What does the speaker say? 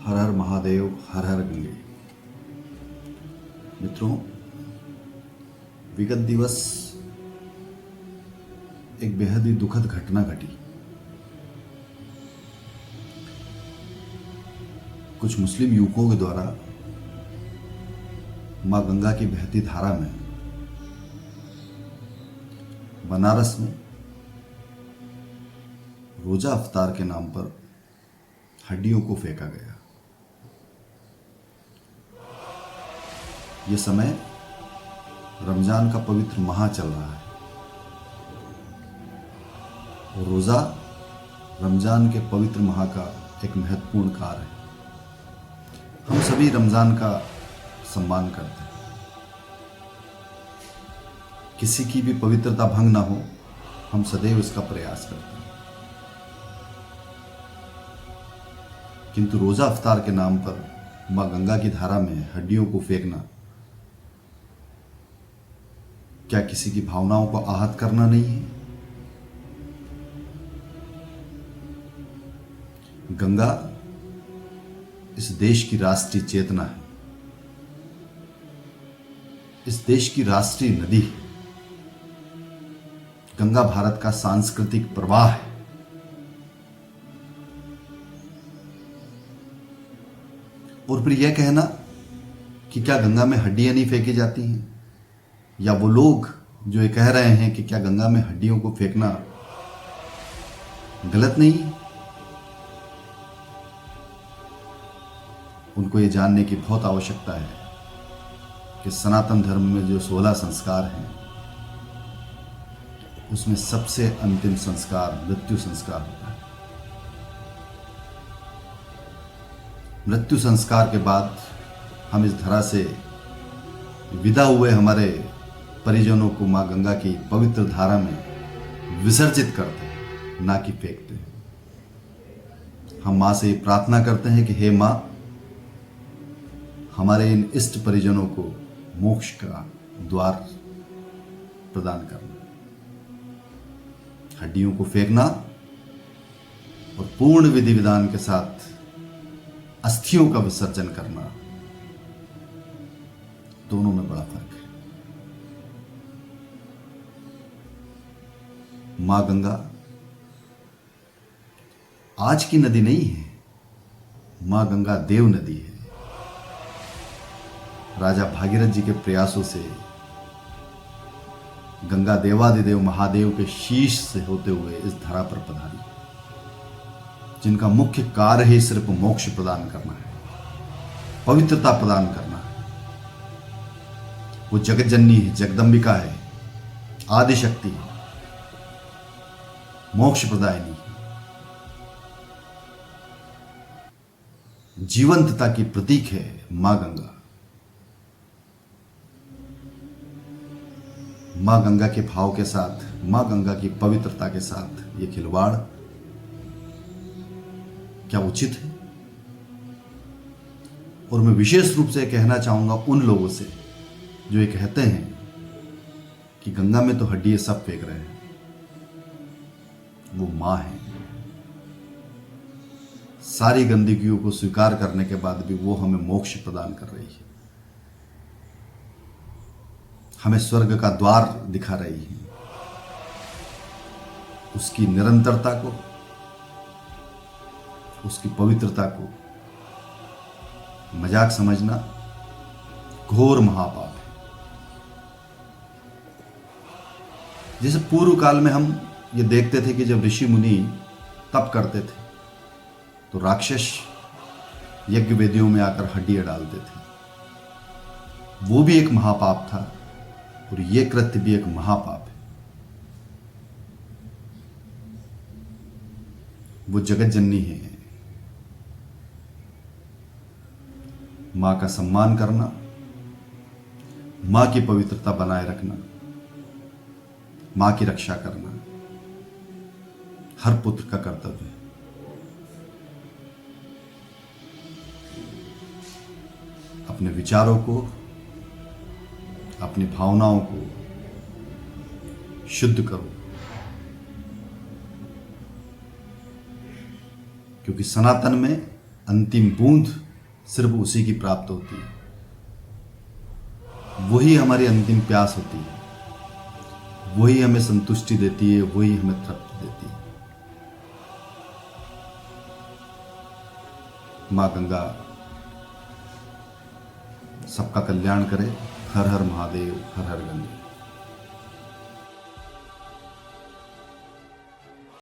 हर हर महादेव, हर हर गंगे। मित्रों, विगत दिवस एक बेहद ही दुखद घटना घटी। कुछ मुस्लिम युवकों के द्वारा मां गंगा की बहती धारा में बनारस में रोजा अफ्तार के नाम पर हड्डियों को फेंका गया। ये समय रमजान का पवित्र माह चल रहा है और रोजा रमजान के पवित्र माह का एक महत्वपूर्ण कार्य है। हम सभी रमजान का सम्मान करते हैं। किसी की भी पवित्रता भंग ना हो, हम सदैव इसका प्रयास करते हैं। किंतु रोजा अफ्तार के नाम पर मां गंगा की धारा में हड्डियों को फेंकना क्या किसी की भावनाओं को आहत करना नहीं है? गंगा इस देश की राष्ट्रीय चेतना है, इस देश की राष्ट्रीय नदी है। गंगा भारत का सांस्कृतिक प्रवाह है। और फिर यह कहना कि क्या गंगा में हड्डियां नहीं फेंकी जाती हैं, या वो लोग जो ये कह रहे हैं कि क्या गंगा में हड्डियों को फेंकना गलत नहीं है, उनको ये जानने की बहुत आवश्यकता है कि सनातन धर्म में जो 16 संस्कार हैं उसमें सबसे अंतिम संस्कार मृत्यु संस्कार होता है। मृत्यु संस्कार के बाद हम इस धरा से विदा हुए हमारे परिजनों को मां गंगा की पवित्र धारा में विसर्जित करते हैं, ना कि फेंकते हैं। हम मां से प्रार्थना करते हैं कि हे मां, हमारे इन इष्ट परिजनों को मोक्ष का द्वार प्रदान करना। हड्डियों को फेंकना और पूर्ण विधि विधान के साथ अस्थियों का विसर्जन करना, दोनों में बड़ा फर्क है। मां गंगा आज की नदी नहीं है, मां गंगा देव नदी है। राजा भागीरथ जी के प्रयासों से गंगा देवादिदेव महादेव के शीश से होते हुए इस धरा पर पधारी, जिनका मुख्य कार्य ही सिर्फ मोक्ष प्रदान करना है, पवित्रता प्रदान करना है। वो जगत जननी है, जगदम्बिका है, आदि शक्ति है, मोक्ष प्रदायिनी, जीवंतता की प्रतीक है मां गंगा। मां गंगा के भाव के साथ, मां गंगा की पवित्रता के साथ ये खिलवाड़ क्या उचित है? और मैं विशेष रूप से कहना चाहूंगा उन लोगों से जो ये कहते हैं कि गंगा में तो हड्डियां सब फेंक रहे हैं। वो मां है। सारी गंदगियों को स्वीकार करने के बाद भी वो हमें मोक्ष प्रदान कर रही है, हमें स्वर्ग का द्वार दिखा रही है। उसकी निरंतरता को, उसकी पवित्रता को मजाक समझना घोर महापाप है। जैसे पूर्व काल में हम ये देखते थे कि जब ऋषि मुनि तप करते थे तो राक्षस यज्ञ वेदियों में आकर हड्डियां डालते थे। वो भी एक महापाप था और ये कृत्य भी एक महापाप है। वो जगत जननी है। मां का सम्मान करना, मां की पवित्रता बनाए रखना, मां की रक्षा करना हर पुत्र का कर्तव्य है। अपने विचारों को, अपनी भावनाओं को शुद्ध करो, क्योंकि सनातन में अंतिम बूंद सिर्फ उसी की प्राप्त होती है, वही हमारी अंतिम प्यास होती है, वही हमें संतुष्टि देती है, वही हमें तृप्ति देती है। माँ गंगा सबका कल्याण करे। हर हर महादेव, हर हर गंगे।